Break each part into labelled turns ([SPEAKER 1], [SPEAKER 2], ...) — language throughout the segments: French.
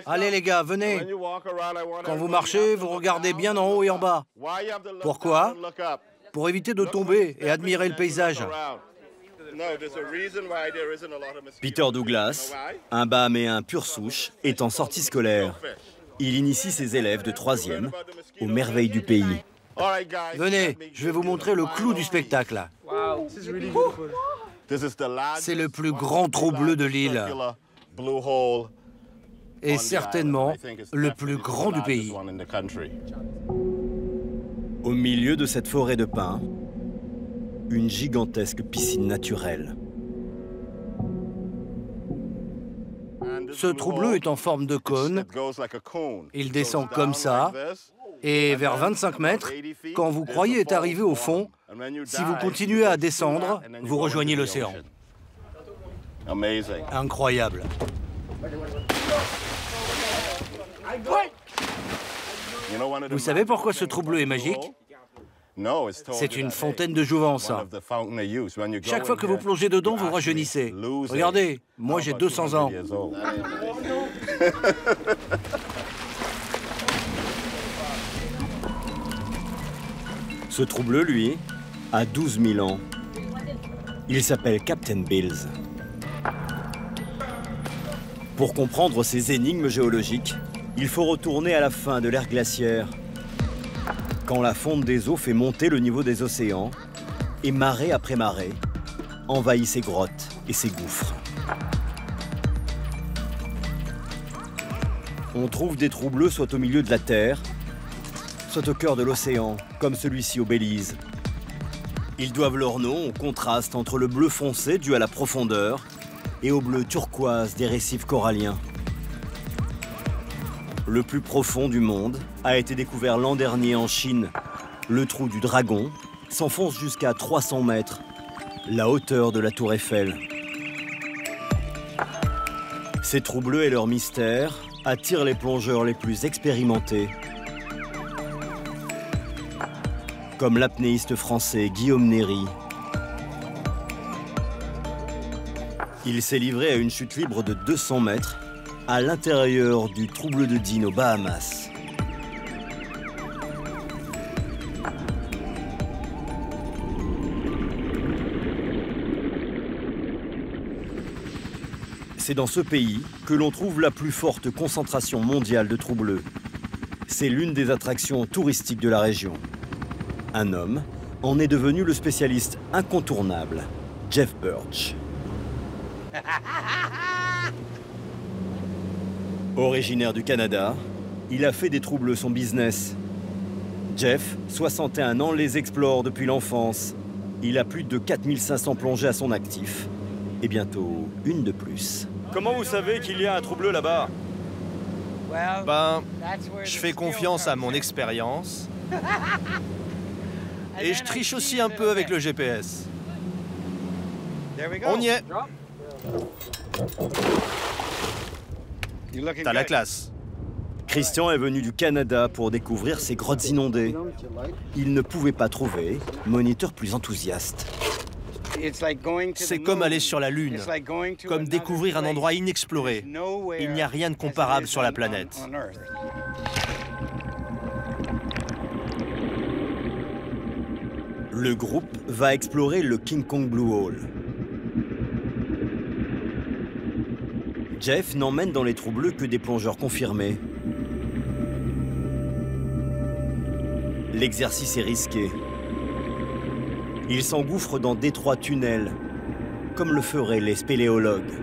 [SPEAKER 1] Allez les gars, venez. Quand vous marchez, vous regardez bien en haut et en bas. Pourquoi? Pour éviter de tomber et admirer le paysage.
[SPEAKER 2] Peter Douglas, un Bahaméen pure souche, est en sortie scolaire. Il initie ses élèves de 3e aux merveilles du pays.
[SPEAKER 1] Venez, je vais vous montrer le clou du spectacle. C'est le plus grand trou bleu de l'île. Et certainement le plus grand du pays.
[SPEAKER 2] Au milieu de cette forêt de pins, une gigantesque piscine naturelle.
[SPEAKER 1] Ce trou bleu est en forme de cône. Il descend comme ça. Et vers 25 mètres, quand vous croyez être arrivé au fond, si vous continuez à descendre, vous rejoignez l'océan. Incroyable. Vous savez pourquoi ce trou bleu est magique? C'est une fontaine de jouvence. Chaque fois que vous plongez dedans, vous rajeunissez. Regardez, moi j'ai 200 ans.
[SPEAKER 2] Ce trou bleu, lui, a 12 000 ans. Il s'appelle Captain Bills. Pour comprendre ces énigmes géologiques, il faut retourner à la fin de l'ère glaciaire, quand la fonte des eaux fait monter le niveau des océans, et marée après marée, envahit ces grottes et ces gouffres. On trouve des trous bleus soit au milieu de la Terre, soit au cœur de l'océan, comme celui-ci au Belize. Ils doivent leur nom au contraste entre le bleu foncé dû à la profondeur et au bleu turquoise des récifs coralliens. Le plus profond du monde a été découvert l'an dernier en Chine. Le trou du Dragon s'enfonce jusqu'à 300 mètres, la hauteur de la tour Eiffel. Ces trous bleus et leur mystère attirent les plongeurs les plus expérimentés, comme l'apnéiste français Guillaume Néry. Il s'est livré à une chute libre de 200 mètres à l'intérieur du trou bleu de Dean aux Bahamas. C'est dans ce pays que l'on trouve la plus forte concentration mondiale de trous bleus. C'est l'une des attractions touristiques de la région. Un homme en est devenu le spécialiste incontournable, Jeff Birch. Originaire du Canada, il a fait des trous bleus son business. Jeff, 61 ans, les explore depuis l'enfance. Il a plus de 4500 plongées à son actif. Et bientôt, une de plus. Comment vous savez qu'il y a un trou bleu là-bas?
[SPEAKER 3] Ben, je fais confiance à mon expérience. Et je triche aussi un peu avec le GPS. On y est. T'as la classe.
[SPEAKER 2] Christian est venu du Canada pour découvrir ces grottes inondées. Il ne pouvait pas trouver moniteur plus enthousiaste.
[SPEAKER 3] C'est comme aller sur la Lune, comme découvrir un endroit inexploré. Il n'y a rien de comparable sur la planète.
[SPEAKER 2] Le groupe va explorer le King Kong Blue Hole. Jeff n'emmène dans les trous bleus que des plongeurs confirmés. L'exercice est risqué. Il s'engouffre dans d'étroits tunnels, comme le feraient les spéléologues.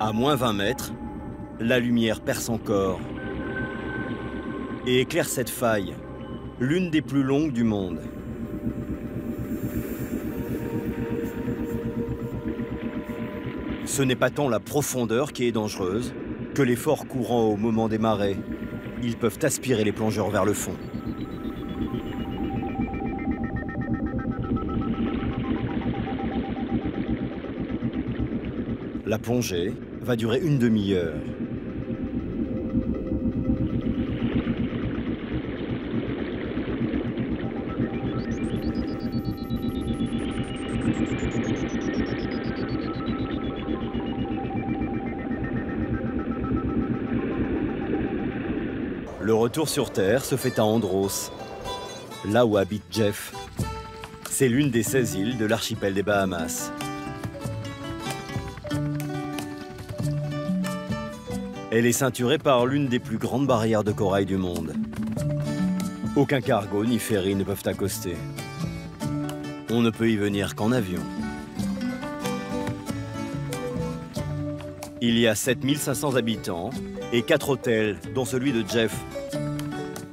[SPEAKER 2] À moins 20 mètres, la lumière perce encore et éclaire cette faille, l'une des plus longues du monde. Ce n'est pas tant la profondeur qui est dangereuse que les forts courants au moment des marées. Ils peuvent aspirer les plongeurs vers le fond. La plongée va durer une demi-heure. Le retour sur Terre se fait à Andros, là où habite Jeff. C'est l'une des 16 îles de l'archipel des Bahamas. Elle est ceinturée par l'une des plus grandes barrières de corail du monde. Aucun cargo ni ferry ne peuvent accoster. On ne peut y venir qu'en avion. Il y a 7500 habitants et 4 hôtels, dont celui de Jeff,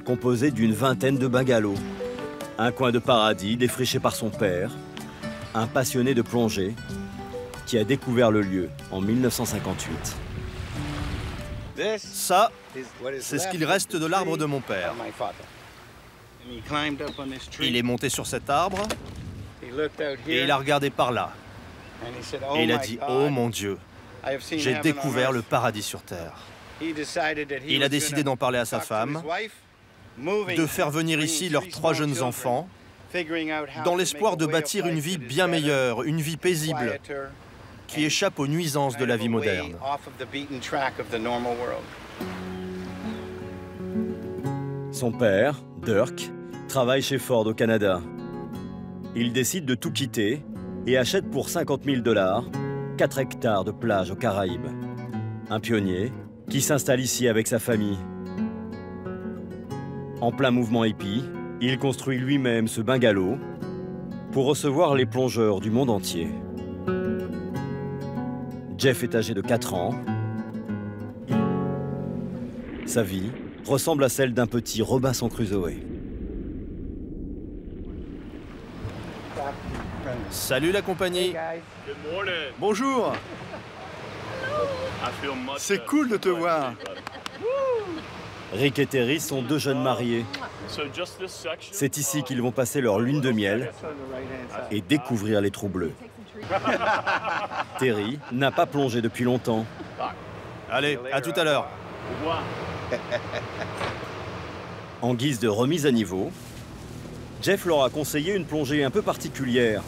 [SPEAKER 2] composé d'une vingtaine de bungalows. Un coin de paradis défriché par son père, un passionné de plongée, qui a découvert le lieu en 1958.
[SPEAKER 3] Ça, c'est ce qu'il reste de l'arbre de mon père. Il est monté sur cet arbre et il a regardé par là. Et il a dit « Oh mon Dieu, j'ai découvert le paradis sur Terre ». Il a décidé d'en parler à sa femme, de faire venir ici leurs 3 jeunes enfants, dans l'espoir de bâtir une vie bien meilleure, une vie paisible, qui échappe aux nuisances de la vie moderne.
[SPEAKER 2] Son père, Dirk, travaille chez Ford au Canada. Il décide de tout quitter et achète pour 50 000 $, 4 hectares de plage aux Caraïbes. Un pionnier qui s'installe ici avec sa famille. En plein mouvement hippie, il construit lui-même ce bungalow pour recevoir les plongeurs du monde entier. Jeff est âgé de 4 ans. Sa vie ressemble à celle d'un petit Robinson Crusoe.
[SPEAKER 3] Salut la compagnie.
[SPEAKER 4] Bonjour. C'est cool de te voir.
[SPEAKER 2] Rick et Terry sont 2 jeunes mariés. C'est ici qu'ils vont passer leur lune de miel et découvrir les trous bleus. Terry n'a pas plongé depuis longtemps.
[SPEAKER 3] Allez, à tout à l'heure.
[SPEAKER 2] En guise de remise à niveau, Jeff leur a conseillé une plongée un peu particulière,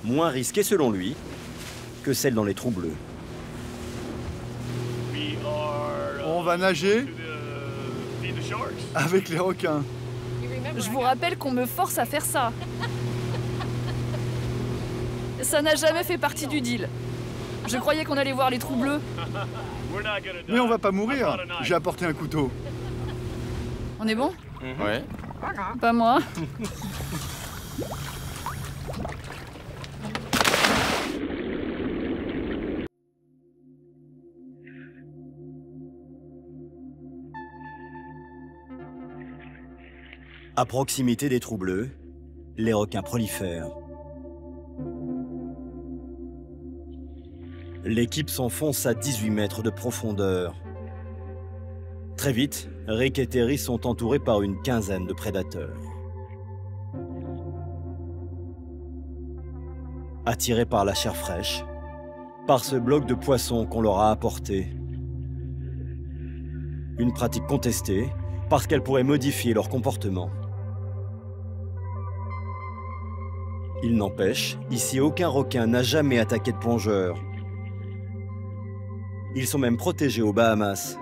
[SPEAKER 2] moins risquée selon lui que celle dans les trous bleus.
[SPEAKER 4] On va nager avec les requins.
[SPEAKER 5] Je vous rappelle qu'on me force à faire ça. Ça n'a jamais fait partie du deal. Je croyais qu'on allait voir les trous bleus.
[SPEAKER 4] Mais on va pas mourir. J'ai apporté un couteau.
[SPEAKER 5] On est bon?
[SPEAKER 3] Ouais.
[SPEAKER 5] Pas moi.
[SPEAKER 2] À proximité des trous bleus, les requins prolifèrent. L'équipe s'enfonce à 18 mètres de profondeur. Très vite, Rick et Terry sont entourés par une quinzaine de prédateurs. Attirés par la chair fraîche, par ce bloc de poisson qu'on leur a apporté. Une pratique contestée parce qu'elle pourrait modifier leur comportement. Il n'empêche, ici aucun requin n'a jamais attaqué de plongeur. Ils sont même protégés aux Bahamas.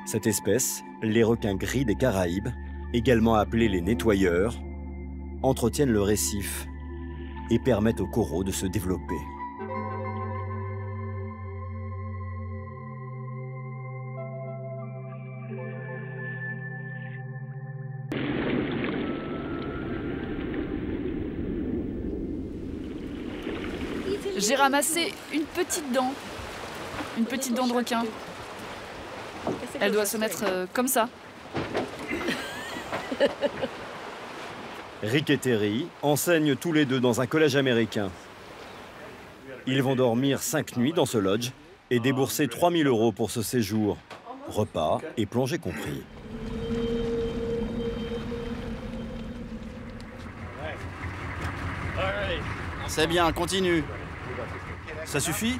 [SPEAKER 2] Cette espèce, les requins gris des Caraïbes, également appelés les nettoyeurs, entretiennent le récif et permettent aux coraux de se développer.
[SPEAKER 5] J'ai ramassé une petite dent de requin. Elle doit se mettre comme ça.
[SPEAKER 2] Rick et Terry enseignent tous les deux dans un collège américain. Ils vont dormir 5 nuits dans ce lodge et débourser 3 000 € pour ce séjour, repas et plongée compris.
[SPEAKER 3] C'est bien, continue. Ça suffit?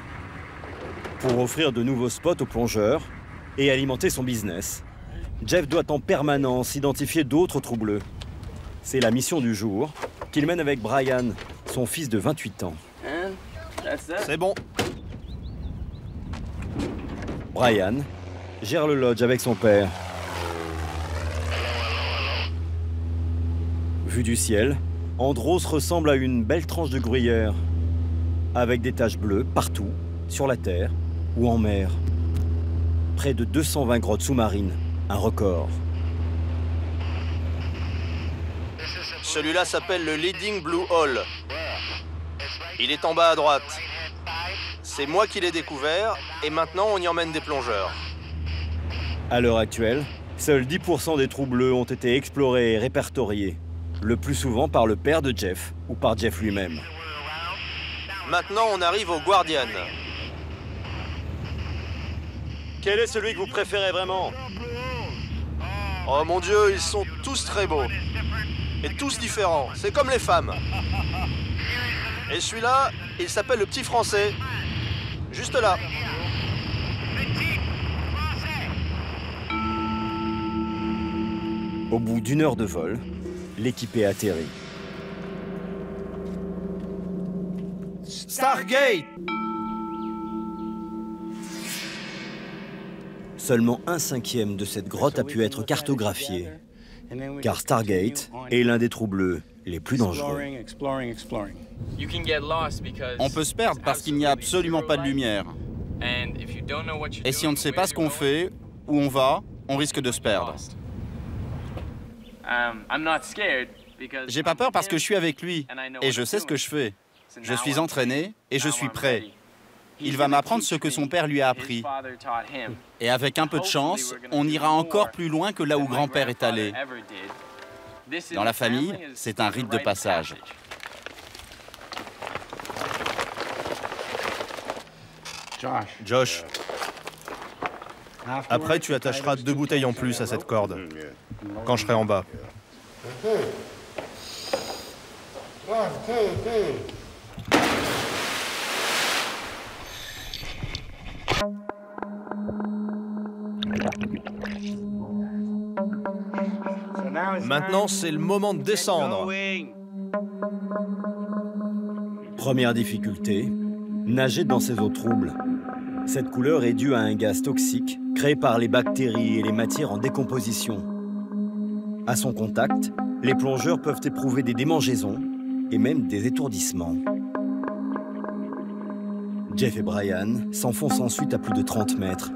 [SPEAKER 2] Pour offrir de nouveaux spots aux plongeurs et alimenter son business, Jeff doit en permanence identifier d'autres trous bleus. C'est la mission du jour qu'il mène avec Brian, son fils de 28 ans.
[SPEAKER 3] C'est bon.
[SPEAKER 2] Brian gère le lodge avec son père. Vu du ciel, Andros ressemble à une belle tranche de gruyère, avec des taches bleues partout, sur la terre ou en mer. Près de 220 grottes sous-marines, un record.
[SPEAKER 3] Celui-là s'appelle le Leading Blue Hole. Il est en bas à droite. C'est moi qui l'ai découvert et maintenant on y emmène des plongeurs.
[SPEAKER 2] À l'heure actuelle, seuls 10% des trous bleus ont été explorés et répertoriés, le plus souvent par le père de Jeff ou par Jeff lui-même.
[SPEAKER 3] Maintenant on arrive au Guardian.
[SPEAKER 2] Quel est celui que vous préférez vraiment?
[SPEAKER 3] Oh mon Dieu, ils sont tous très beaux. Et tous différents, c'est comme les femmes. Et celui-là, il s'appelle le Petit Français. Juste là.
[SPEAKER 2] Au bout d'1 heure de vol, l'équipée atterrit.
[SPEAKER 3] Stargate!
[SPEAKER 2] Seulement 1/5 de cette grotte a pu être cartographiée, car Stargate est l'un des trous bleus les plus dangereux.
[SPEAKER 6] On peut se perdre parce qu'il n'y a absolument pas de lumière. Et si on ne sait pas ce qu'on fait, où on va, on risque de se perdre. J'ai pas peur parce que je suis avec lui et je sais ce que je fais. Je suis entraîné et je suis prêt. Il va m'apprendre ce que son père lui a appris. Et avec un peu de chance, on ira encore plus loin que là où grand-père est allé. Dans la famille, c'est un rite de passage.
[SPEAKER 3] Josh, après tu attacheras 2 bouteilles en plus à cette corde, quand je serai en bas. Maintenant, c'est le moment de descendre.
[SPEAKER 2] Première difficulté, nager dans ces eaux troubles. Cette couleur est due à un gaz toxique créé par les bactéries et les matières en décomposition. À son contact, les plongeurs peuvent éprouver des démangeaisons et même des étourdissements. Jeff et Brian s'enfoncent ensuite à plus de 30 mètres.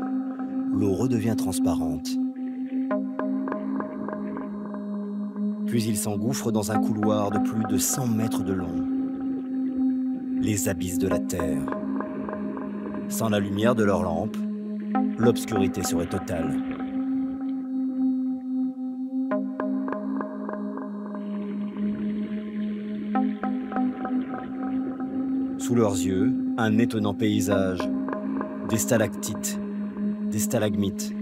[SPEAKER 2] L'eau redevient transparente. Puis ils s'engouffrent dans un couloir de plus de 100 mètres de long. Les abysses de la Terre. Sans la lumière de leurs lampes, l'obscurité serait totale. Sous leurs yeux, un étonnant paysage. Des stalactites, des stalagmites.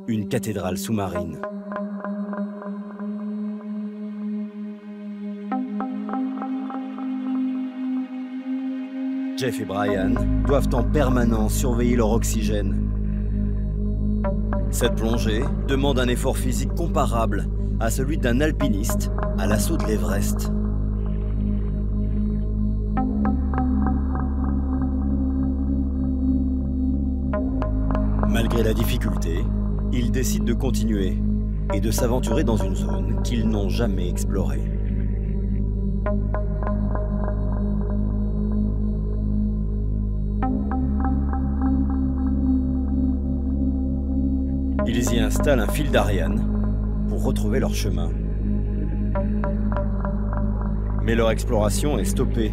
[SPEAKER 2] Une cathédrale sous-marine. Jeff et Brian doivent en permanence surveiller leur oxygène. Cette plongée demande un effort physique comparable à celui d'un alpiniste à l'assaut de l'Everest. Malgré la difficulté, ils décident de continuer et de s'aventurer dans une zone qu'ils n'ont jamais explorée. Ils y installent un fil d'Ariane pour retrouver leur chemin. Mais leur exploration est stoppée.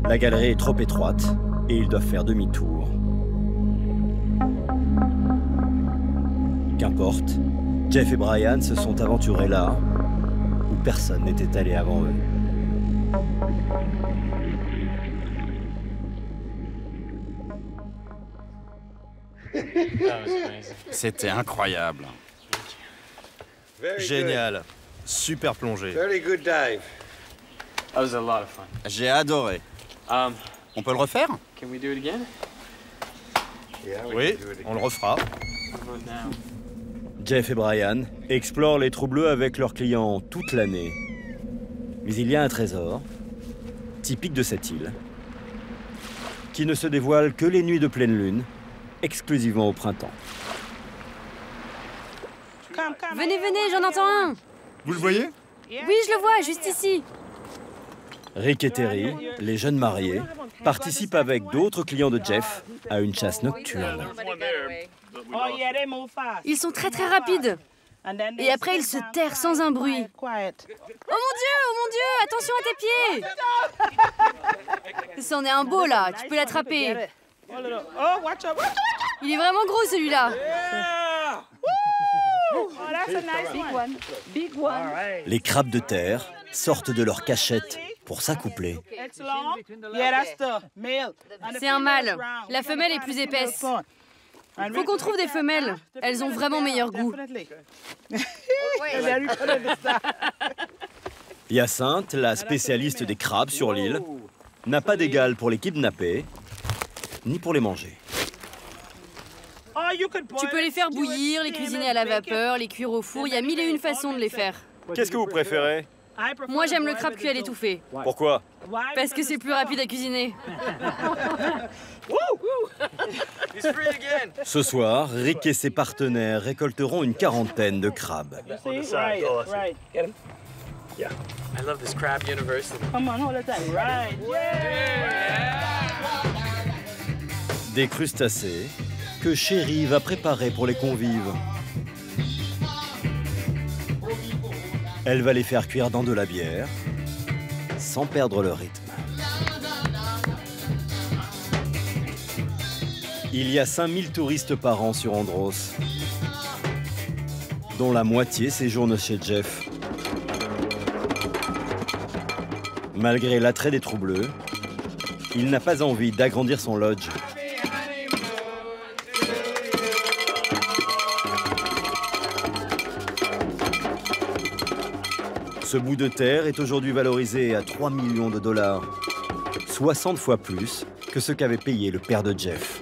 [SPEAKER 2] La galerie est trop étroite et ils doivent faire demi-tour. Qu'importe, Jeff et Brian se sont aventurés là où personne n'était allé avant eux.
[SPEAKER 6] C'était incroyable.
[SPEAKER 3] Génial. Super plongée.
[SPEAKER 6] J'ai adoré. On peut le refaire?
[SPEAKER 3] Oui, on le refera.
[SPEAKER 2] Jeff et Brian explorent les trous bleus avec leurs clients toute l'année. Mais il y a un trésor, typique de cette île, qui ne se dévoile que les nuits de pleine lune, exclusivement au printemps.
[SPEAKER 7] Venez, venez, j'en entends un.
[SPEAKER 4] Vous le voyez?
[SPEAKER 7] Oui, je le vois, juste ici.
[SPEAKER 2] Rick et Terry, les jeunes mariés, participent avec d'autres clients de Jeff à une chasse nocturne.
[SPEAKER 7] Ils sont très très rapides. Et après, ils se terrent sans un bruit. Oh mon Dieu, attention à tes pieds. C'en est un beau là, tu peux l'attraper. Il est vraiment gros celui-là.
[SPEAKER 2] Les crabes de terre sortent de leur cachette pour s'accoupler.
[SPEAKER 7] C'est un mâle. La femelle est plus épaisse. Faut qu'on trouve des femelles. Elles ont vraiment meilleur goût.
[SPEAKER 2] Hyacinthe, la spécialiste des crabes sur l'île, n'a pas d'égal pour les kidnapper, ni pour les manger.
[SPEAKER 7] Tu peux les faire bouillir, les cuisiner à la vapeur, les cuire au four. Il y a mille et une façons de les faire.
[SPEAKER 2] Qu'est-ce que vous préférez?
[SPEAKER 7] Moi, j'aime le crabe cuit à l'étouffée.
[SPEAKER 2] Pourquoi?
[SPEAKER 7] Parce que c'est plus rapide à cuisiner.
[SPEAKER 2] Ce soir, Rick et ses partenaires récolteront une quarantaine de crabes. Des crustacés que Chérie va préparer pour les convives. Elle va les faire cuire dans de la bière, sans perdre le rythme. Il y a 5000 touristes par an sur Andros, dont la moitié séjourne chez Jeff. Malgré l'attrait des trous bleus, il n'a pas envie d'agrandir son lodge. Ce bout de terre est aujourd'hui valorisé à 3 millions de dollars, 60 fois plus que ce qu'avait payé le père de Jeff.